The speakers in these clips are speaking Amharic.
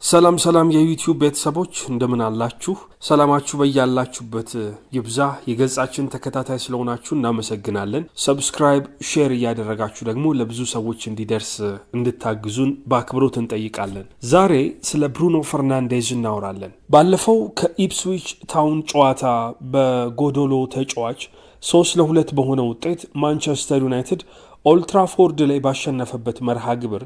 ሰላም የዩቲዩብ ቤተሰቦች እንደምን አላችሁ? ሰላማችሁ በያላችሁበት ይብዛ። የገጻችን ተከታታይ ስለሆናችሁ እናመሰግናለን። ሰብስክራይብ፣ ሼር እያደረጋችሁ ደግሞ ለብዙ ሰዎች እንዲደርስ እንድታግዙን በአክብሮት እንጠይቃለን። ዛሬ ስለ ብሩኖ ፈርናንዴዝ እናወራለን። ባለፈው ከኢፕስዊች ታውን ጨዋታ በጎዶሎ ተጫዋች 3-2 በሆነ ውጤት ማንቸስተር ዩናይትድ ኦልድ ትራፎርድ ላይ ባሸነፈበት መርሃ ግብር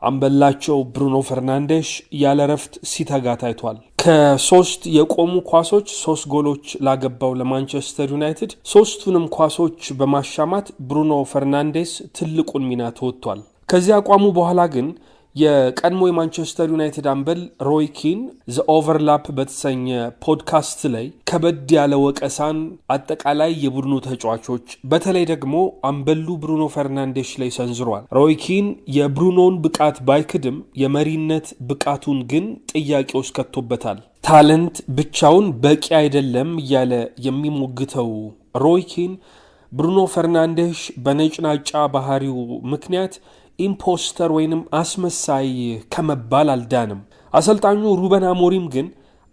አምበላቸው ብሩኖ ፈርናንዴዝ ያለ ረፍት ሲተጋ ታይቷል። ከ3 የቆሙ ኳሶች 3 ጎሎች ላገባው ለማንቸስተር ዩናይትድ 3ቱንም ኳሶች በማሻማት ብሩኖ ፈርናንዴዝ ትልቁን ሚና ተወጥቷል። ከዚህ አቋሙ በኋላ ግን የቀድሞ የማንቸስተር ዩናይትድ አምበል ሮይ ኪን ዘ ኦቨርላፕ በተሰኘ ፖድካስት ላይ ከበድ ያለ ወቀሳን አጠቃላይ የቡድኑ ተጫዋቾች በተለይ ደግሞ አምበሉ ብሩኖ ፈርናንዴዝ ላይ ሰንዝሯል። ሮይ ኪን የብሩኖን ብቃት ባይክድም የመሪነት ብቃቱን ግን ጥያቄ ውስጥ ከቶበታል። ታለንት ብቻውን በቂ አይደለም እያለ የሚሞግተው ሮይ ኪን ብሩኖ ፈርናንዴዝ በነጭናጫ ባህሪው ምክንያት ኢምፖስተር ወይንም አስመሳይ ከመባል አልዳንም። አሰልጣኙ ሩበን አሞሪም ግን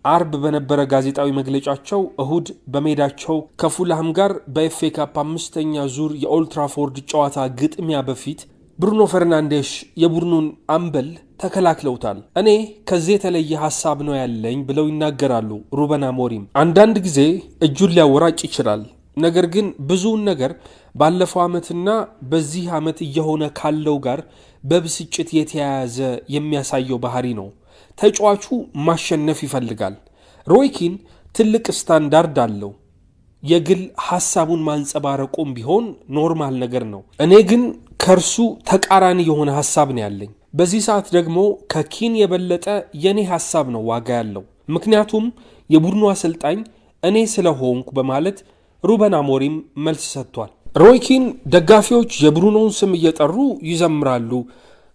አርብ በነበረ ጋዜጣዊ መግለጫቸው እሁድ በሜዳቸው ከፉልሃም ጋር በኤፍኤ ካፕ 5ኛ ዙር የኦልድ ትራፎርድ ጨዋታ ግጥሚያ በፊት ብሩኖ ፈርናንዴዝ የቡድኑን አምበል ተከላክለውታል። እኔ ከዚህ የተለየ ሐሳብ ነው ያለኝ ብለው ይናገራሉ ሩበን አሞሪም። አንዳንድ ጊዜ እጁን ሊያወራጭ ይችላል። ነገር ግን ብዙውን ነገር ባለፈው ዓመትና በዚህ ዓመት እየሆነ ካለው ጋር በብስጭት የተያያዘ የሚያሳየው ባህሪ ነው። ተጫዋቹ ማሸነፍ ይፈልጋል። ሮይ ኪን ትልቅ ስታንዳርድ አለው። የግል ሐሳቡን ማንጸባረቁም ቢሆን ኖርማል ነገር ነው። እኔ ግን ከርሱ ተቃራኒ የሆነ ሐሳብ ነው ያለኝ። በዚህ ሰዓት ደግሞ ከኪን የበለጠ የኔ ሐሳብ ነው ዋጋ ያለው። ምክንያቱም የቡድኑ አሰልጣኝ እኔ ስለሆንኩ በማለት ሩበን አሞሪም መልስ ሰጥቷል። ሮይ ኪን ደጋፊዎች የብሩኖን ስም እየጠሩ ይዘምራሉ፣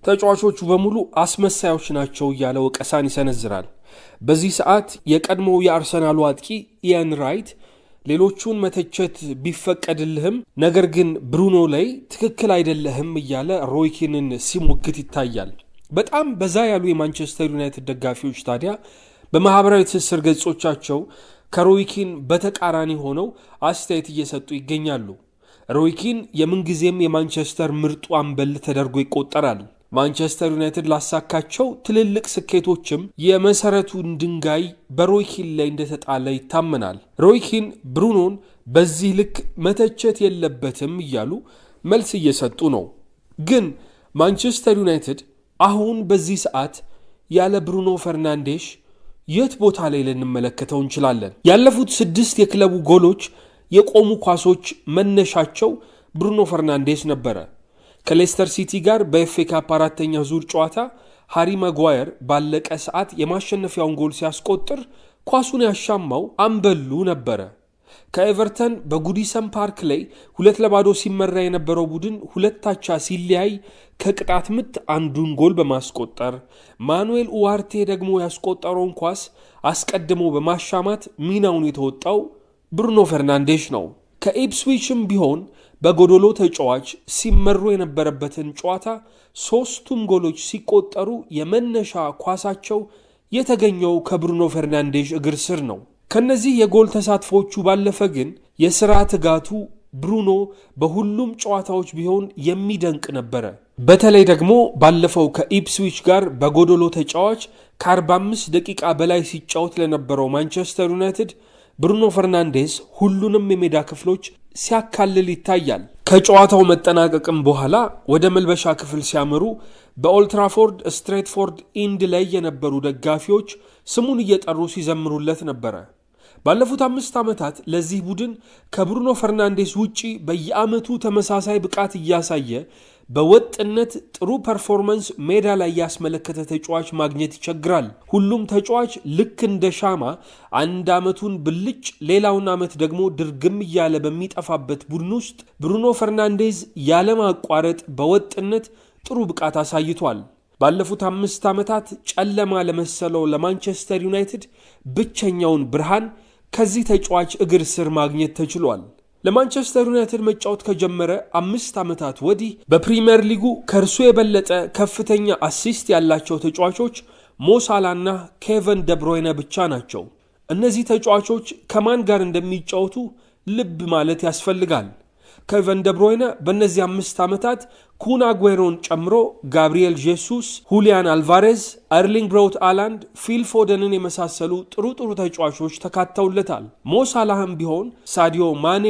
ተጫዋቾቹ በሙሉ አስመሳዮች ናቸው እያለ ወቀሳን ይሰነዝራል። በዚህ ሰዓት የቀድሞው የአርሰናሉ አጥቂ ኢያን ራይት ሌሎቹን መተቸት ቢፈቀድልህም ነገር ግን ብሩኖ ላይ ትክክል አይደለህም እያለ ሮይ ኪንን ሲሞግት ይታያል። በጣም በዛ ያሉ የማንቸስተር ዩናይትድ ደጋፊዎች ታዲያ በማህበራዊ ትስስር ገጾቻቸው ከሮይ ኪን በተቃራኒ ሆነው አስተያየት እየሰጡ ይገኛሉ። ሮይ ኪን የምንጊዜም የማንቸስተር ምርጡ አምበል ተደርጎ ይቆጠራል። ማንቸስተር ዩናይትድ ላሳካቸው ትልልቅ ስኬቶችም የመሰረቱን ድንጋይ በሮይ ኪን ላይ እንደተጣለ ይታመናል። ሮይ ኪን ብሩኖን በዚህ ልክ መተቸት የለበትም እያሉ መልስ እየሰጡ ነው። ግን ማንቸስተር ዩናይትድ አሁን በዚህ ሰዓት ያለ ብሩኖ ፈርናንዴዝ የት ቦታ ላይ ልንመለከተው እንችላለን? ያለፉት 6 የክለቡ ጎሎች የቆሙ ኳሶች መነሻቸው ብሩኖ ፈርናንዴዝ ነበረ። ከሌስተር ሲቲ ጋር በኤፍኤ ካፕ 4ኛ ዙር ጨዋታ ሃሪ ማጓየር ባለቀ ሰዓት የማሸነፊያውን ጎል ሲያስቆጥር ኳሱን ያሻማው አምበሉ ነበረ። ከኤቨርተን በጉዲሰን ፓርክ ላይ 2-0 ሲመራ የነበረው ቡድን 2-2 ሲለያይ ከቅጣት ምት አንዱን ጎል በማስቆጠር ማኑኤል ኡዋርቴ ደግሞ ያስቆጠረውን ኳስ አስቀድሞ በማሻማት ሚናውን የተወጣው ብሩኖ ፈርናንዴዝ ነው። ከኢፕስዊችም ቢሆን በጎዶሎ ተጫዋች ሲመሩ የነበረበትን ጨዋታ 3ቱም ጎሎች ሲቆጠሩ የመነሻ ኳሳቸው የተገኘው ከብሩኖ ፈርናንዴዝ እግር ስር ነው። ከነዚህ የጎል ተሳትፎቹ ባለፈ ግን የሥራ ትጋቱ ብሩኖ በሁሉም ጨዋታዎች ቢሆን የሚደንቅ ነበረ። በተለይ ደግሞ ባለፈው ከኢፕስዊች ጋር በጎዶሎ ተጫዋች ከ45 ደቂቃ በላይ ሲጫወት ለነበረው ማንቸስተር ዩናይትድ ብሩኖ ፈርናንዴዝ ሁሉንም የሜዳ ክፍሎች ሲያካልል ይታያል። ከጨዋታው መጠናቀቅም በኋላ ወደ መልበሻ ክፍል ሲያመሩ በኦልድ ትራፎርድ ስትሬትፎርድ ኢንድ ላይ የነበሩ ደጋፊዎች ስሙን እየጠሩ ሲዘምሩለት ነበረ። ባለፉት 5 ዓመታት ለዚህ ቡድን ከብሩኖ ፈርናንዴዝ ውጪ በየዓመቱ ተመሳሳይ ብቃት እያሳየ በወጥነት ጥሩ ፐርፎርማንስ ሜዳ ላይ ያስመለከተ ተጫዋች ማግኘት ይቸግራል። ሁሉም ተጫዋች ልክ እንደ ሻማ አንድ ዓመቱን ብልጭ ሌላውን ዓመት ደግሞ ድርግም እያለ በሚጠፋበት ቡድን ውስጥ ብሩኖ ፈርናንዴዝ ያለማቋረጥ በወጥነት ጥሩ ብቃት አሳይቷል። ባለፉት 5 ዓመታት ጨለማ ለመሰለው ለማንቸስተር ዩናይትድ ብቸኛውን ብርሃን ከዚህ ተጫዋች እግር ስር ማግኘት ተችሏል። ለማንቸስተር ዩናይትድ መጫወት ከጀመረ 5 ዓመታት ወዲህ በፕሪሚየር ሊጉ ከእርሱ የበለጠ ከፍተኛ አሲስት ያላቸው ተጫዋቾች ሞሳላና ኬቨን ደብሮይነ ብቻ ናቸው። እነዚህ ተጫዋቾች ከማን ጋር እንደሚጫወቱ ልብ ማለት ያስፈልጋል። ኬቨን ደብሮይነ በእነዚህ 5 ዓመታት ኩን አጉዌሮን ጨምሮ ጋብሪኤል ጄሱስ፣ ሁሊያን አልቫሬዝ፣ አርሊንግ ብራውት ሃላንድ፣ ፊል ፎደንን የመሳሰሉ ጥሩ ተጫዋቾች ተካተውለታል። ሞሳላህም ቢሆን ሳዲዮ ማኔ፣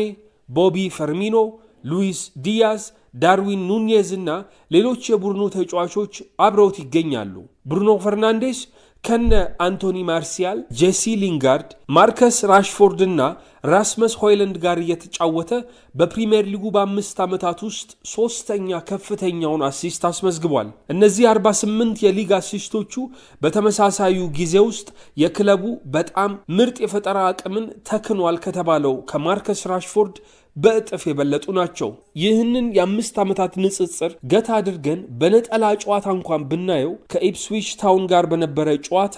ቦቢ ፈርሚኖ፣ ሉዊስ ዲያዝ፣ ዳርዊን ኑኔዝ እና ሌሎች የቡድኑ ተጫዋቾች አብረውት ይገኛሉ። ብሩኖ ፈርናንዴስ ከነ አንቶኒ ማርሲያል፣ ጄሲ ሊንጋርድ፣ ማርከስ ራሽፎርድ እና ራስመስ ሆይለንድ ጋር እየተጫወተ በፕሪሚየር ሊጉ በ5 ዓመታት ውስጥ 3ኛ ከፍተኛውን አሲስት አስመዝግቧል። እነዚህ 48 የሊግ አሲስቶቹ በተመሳሳዩ ጊዜ ውስጥ የክለቡ በጣም ምርጥ የፈጠራ አቅምን ተክኗል ከተባለው ከማርከስ ራሽፎርድ በእጥፍ የበለጡ ናቸው። ይህንን የ5 ዓመታት ንጽጽር ገታ አድርገን በነጠላ ጨዋታ እንኳን ብናየው ከኢፕስዊች ታውን ጋር በነበረ ጨዋታ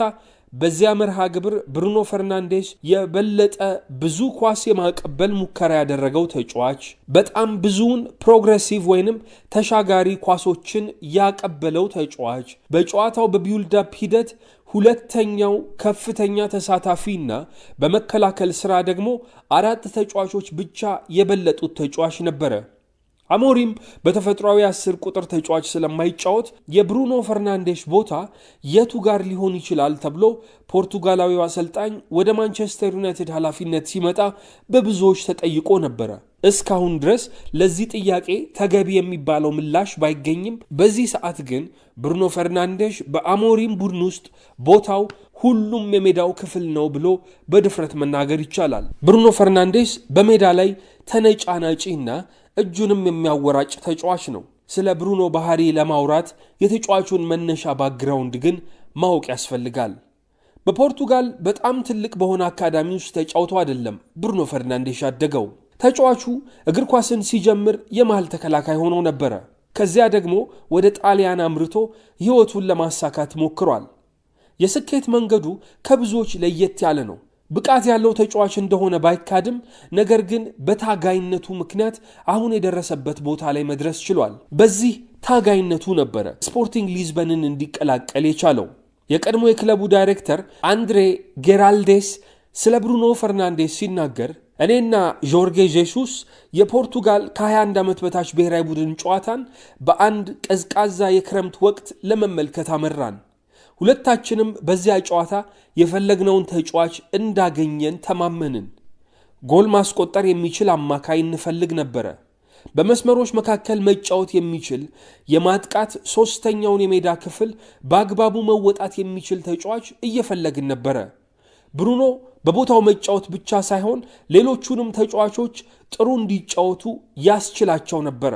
በዚያ መርሃ ግብር ብሩኖ ፈርናንዴስ የበለጠ ብዙ ኳስ የማቀበል ሙከራ ያደረገው ተጫዋች፣ በጣም ብዙውን ፕሮግሬሲቭ ወይንም ተሻጋሪ ኳሶችን ያቀበለው ተጫዋች፣ በጨዋታው በቢውልዳፕ ሂደት ሁለተኛው ከፍተኛ ተሳታፊና በመከላከል ስራ ደግሞ 4 ተጫዋቾች ብቻ የበለጡት ተጫዋች ነበረ። አሞሪም በተፈጥሯዊ 10 ቁጥር ተጫዋች ስለማይጫወት የብሩኖ ፈርናንዴስ ቦታ የቱ ጋር ሊሆን ይችላል ተብሎ ፖርቱጋላዊው አሰልጣኝ ወደ ማንቸስተር ዩናይትድ ኃላፊነት ሲመጣ በብዙዎች ተጠይቆ ነበረ። እስካሁን ድረስ ለዚህ ጥያቄ ተገቢ የሚባለው ምላሽ ባይገኝም በዚህ ሰዓት ግን ብሩኖ ፈርናንዴስ በአሞሪም ቡድን ውስጥ ቦታው ሁሉም የሜዳው ክፍል ነው ብሎ በድፍረት መናገር ይቻላል። ብሩኖ ፈርናንዴስ በሜዳ ላይ ተነጫናጪና እጁንም የሚያወራጭ ተጫዋች ነው። ስለ ብሩኖ ባህሪ ለማውራት የተጫዋቹን መነሻ ባክግራውንድ ግን ማወቅ ያስፈልጋል። በፖርቱጋል በጣም ትልቅ በሆነ አካዳሚ ውስጥ ተጫውቶ አይደለም ብሩኖ ፈርናንዴስ ያደገው። ተጫዋቹ እግር ኳስን ሲጀምር የመሃል ተከላካይ ሆኖ ነበረ። ከዚያ ደግሞ ወደ ጣሊያን አምርቶ ሕይወቱን ለማሳካት ሞክሯል። የስኬት መንገዱ ከብዙዎች ለየት ያለ ነው። ብቃት ያለው ተጫዋች እንደሆነ ባይካድም፣ ነገር ግን በታጋይነቱ ምክንያት አሁን የደረሰበት ቦታ ላይ መድረስ ችሏል። በዚህ ታጋይነቱ ነበረ ስፖርቲንግ ሊዝበንን እንዲቀላቀል የቻለው። የቀድሞ የክለቡ ዳይሬክተር አንድሬ ጌራልዴስ ስለ ብሩኖ ፈርናንዴስ ሲናገር እኔና ጆርጌ ጄሱስ የፖርቱጋል ከ21 ዓመት በታች ብሔራዊ ቡድን ጨዋታን በአንድ ቀዝቃዛ የክረምት ወቅት ለመመልከት አመራን። ሁለታችንም በዚያ ጨዋታ የፈለግነውን ተጫዋች እንዳገኘን ተማመንን። ጎል ማስቆጠር የሚችል አማካይ እንፈልግ ነበረ። በመስመሮች መካከል መጫወት የሚችል የማጥቃት 3ኛውን የሜዳ ክፍል በአግባቡ መወጣት የሚችል ተጫዋች እየፈለግን ነበረ። ብሩኖ በቦታው መጫወት ብቻ ሳይሆን ሌሎቹንም ተጫዋቾች ጥሩ እንዲጫወቱ ያስችላቸው ነበረ።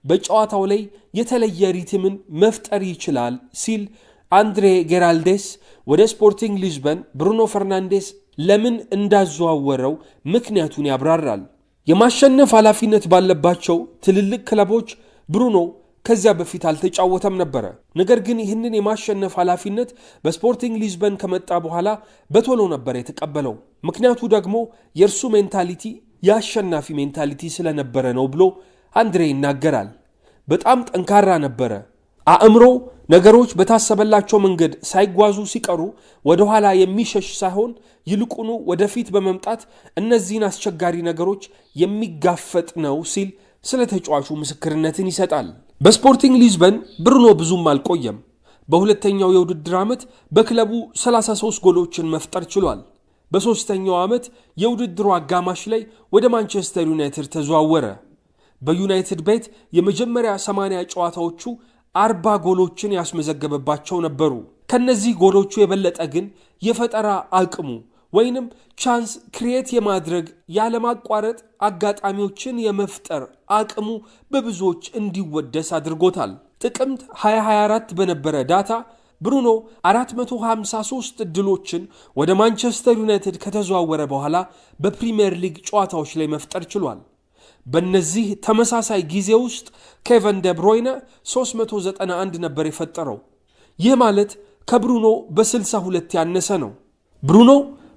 በጨዋታው ላይ የተለየ ሪትምን መፍጠር ይችላል ሲል አንድሬ ጌራልዴስ ወደ ስፖርቲንግ ሊዝበን ብሩኖ ፈርናንዴስ ለምን እንዳዘዋወረው ምክንያቱን ያብራራል። የማሸነፍ ኃላፊነት ባለባቸው ትልልቅ ክለቦች ብሩኖ ከዚያ በፊት አልተጫወተም ነበረ። ነገር ግን ይህንን የማሸነፍ ኃላፊነት በስፖርቲንግ ሊዝበን ከመጣ በኋላ በቶሎ ነበር የተቀበለው። ምክንያቱ ደግሞ የእርሱ ሜንታሊቲ የአሸናፊ ሜንታሊቲ ስለነበረ ነው ብሎ አንድሬ ይናገራል። በጣም ጠንካራ ነበረ። አእምሮ ነገሮች በታሰበላቸው መንገድ ሳይጓዙ ሲቀሩ ወደ ኋላ የሚሸሽ ሳይሆን ይልቁኑ ወደፊት በመምጣት እነዚህን አስቸጋሪ ነገሮች የሚጋፈጥ ነው ሲል ስለ ተጫዋቹ ምስክርነትን ይሰጣል። በስፖርቲንግ ሊዝበን ብሩኖ ብዙም አልቆየም። በሁለተኛው የውድድር ዓመት በክለቡ 33 ጎሎችን መፍጠር ችሏል። በሶስተኛው ዓመት የውድድሩ አጋማሽ ላይ ወደ ማንቸስተር ዩናይትድ ተዘዋወረ። በዩናይትድ ቤት የመጀመሪያ 80 ጨዋታዎቹ 40 ጎሎችን ያስመዘገበባቸው ነበሩ። ከነዚህ ጎሎቹ የበለጠ ግን የፈጠራ አቅሙ ወይንም ቻንስ ክሪኤት የማድረግ ያለማቋረጥ አጋጣሚዎችን የመፍጠር አቅሙ በብዙዎች እንዲወደስ አድርጎታል። ጥቅምት 2024 በነበረ ዳታ ብሩኖ 453 እድሎችን ወደ ማንቸስተር ዩናይትድ ከተዘዋወረ በኋላ በፕሪሚየር ሊግ ጨዋታዎች ላይ መፍጠር ችሏል። በእነዚህ ተመሳሳይ ጊዜ ውስጥ ኬቨን ደብሮይነ 391 ነበር የፈጠረው። ይህ ማለት ከብሩኖ በ62 ያነሰ ነው። ብሩኖ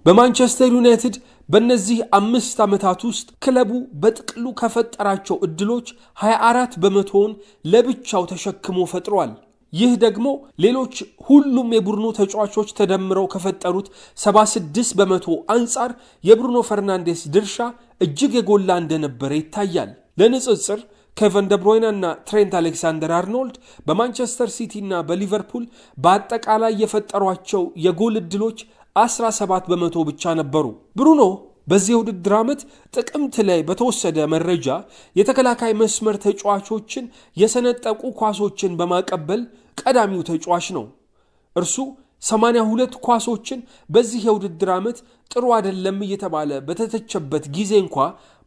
በማንቸስተር ዩናይትድ በእነዚህ 5 ዓመታት ውስጥ ክለቡ በጥቅሉ ከፈጠራቸው እድሎች 24 በመቶውን ለብቻው ተሸክሞ ፈጥሯል። ይህ ደግሞ ሌሎች ሁሉም የብሩኖ ተጫዋቾች ተደምረው ከፈጠሩት 76% አንጻር የብሩኖ ፈርናንዴስ ድርሻ እጅግ የጎላ እንደነበረ ይታያል። ለንጽጽር ኬቨን ደብሮይና እና ትሬንት አሌክሳንደር-አርኖልድ በማንቸስተር ሲቲ እና በሊቨርፑል በአጠቃላይ የፈጠሯቸው የጎል ዕድሎች 17% ብቻ ነበሩ። ብሩኖ በዚህ ውድድር ዓመት ጥቅምት ላይ በተወሰደ መረጃ የተከላካይ መስመር ተጫዋቾችን የሰነጠቁ ኳሶችን በማቀበል ቀዳሚው ተጫዋች ነው። እርሱ 82 ኳሶችን በዚህ የውድድር ዓመት ጥሩ አይደለም እየተባለ በተተቸበት ጊዜ እንኳ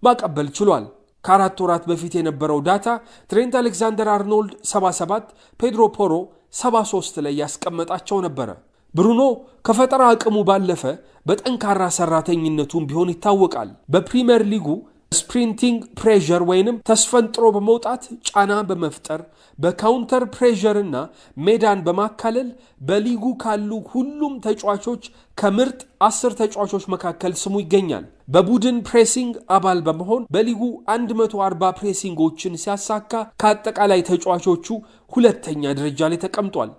ማቀበል ችሏል። ከ4 ወራት በፊት የነበረው ዳታ ትሬንት አሌክሳንደር-አርኖልድ 77፣ ፔድሮ ፖሮ 73 ላይ ያስቀመጣቸው ነበረ። ብሩኖ ከፈጠራ አቅሙ ባለፈ በጠንካራ ሰራተኝነቱም ቢሆን ይታወቃል። በፕሪሚየር ሊጉ ስፕሪንቲንግ ፕሬዠር ወይንም ተስፈንጥሮ በመውጣት ጫና በመፍጠር በካውንተር ፕሬዠር እና ሜዳን በማካለል በሊጉ ካሉ ሁሉም ተጫዋቾች ከምርጥ 10 ተጫዋቾች መካከል ስሙ ይገኛል። በቡድን ፕሬሲንግ አባል በመሆን በሊጉ 140 ፕሬሲንጎችን ሲያሳካ ከአጠቃላይ ተጫዋቾቹ ሁለተኛ ደረጃ ላይ ተቀምጧል።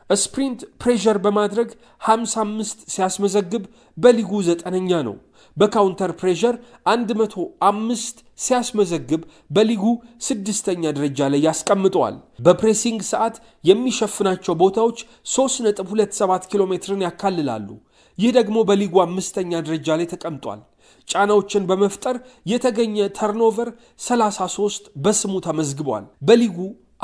ስፕሪንት ፕሬዠር በማድረግ 55 ሲያስመዘግብ በሊጉ 9ኛ ነው። በካውንተር ፕሬዠር 105 ሲያስመዘግብ በሊጉ 6ኛ ደረጃ ላይ ያስቀምጠዋል። በፕሬሲንግ ሰዓት የሚሸፍናቸው ቦታዎች 3.27 ኪሎ ሜትርን ያካልላሉ። ይህ ደግሞ በሊጉ 5ኛ ደረጃ ላይ ተቀምጧል። ጫናዎችን በመፍጠር የተገኘ ተርኖቨር 33 በስሙ ተመዝግቧል። በሊጉ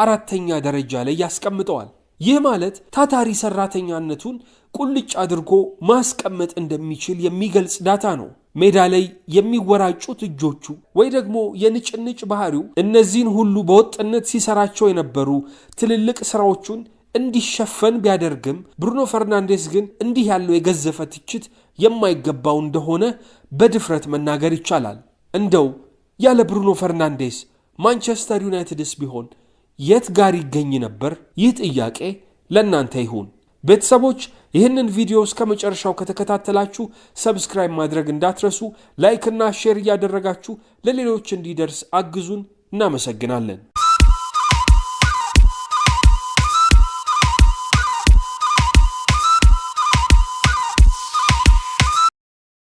4ኛ ደረጃ ላይ ያስቀምጠዋል። ይህ ማለት ታታሪ ሰራተኛነቱን ቁልጭ አድርጎ ማስቀመጥ እንደሚችል የሚገልጽ ዳታ ነው። ሜዳ ላይ የሚወራጩት እጆቹ ወይ ደግሞ የንጭንጭ ባህሪው እነዚህን ሁሉ በወጥነት ሲሰራቸው የነበሩ ትልልቅ ስራዎቹን እንዲሸፈን ቢያደርግም ብሩኖ ፈርናንዴስ ግን እንዲህ ያለው የገዘፈ ትችት የማይገባው እንደሆነ በድፍረት መናገር ይቻላል። እንደው ያለ ብሩኖ ፈርናንዴስ ማንቸስተር ዩናይትድስ ቢሆን የት ጋር ይገኝ ነበር? ይህ ጥያቄ ለእናንተ ይሁን። ቤተሰቦች ይህንን ቪዲዮ እስከ መጨረሻው ከተከታተላችሁ ሰብስክራይብ ማድረግ እንዳትረሱ፣ ላይክ እና ሼር እያደረጋችሁ ለሌሎች እንዲደርስ አግዙን። እናመሰግናለን።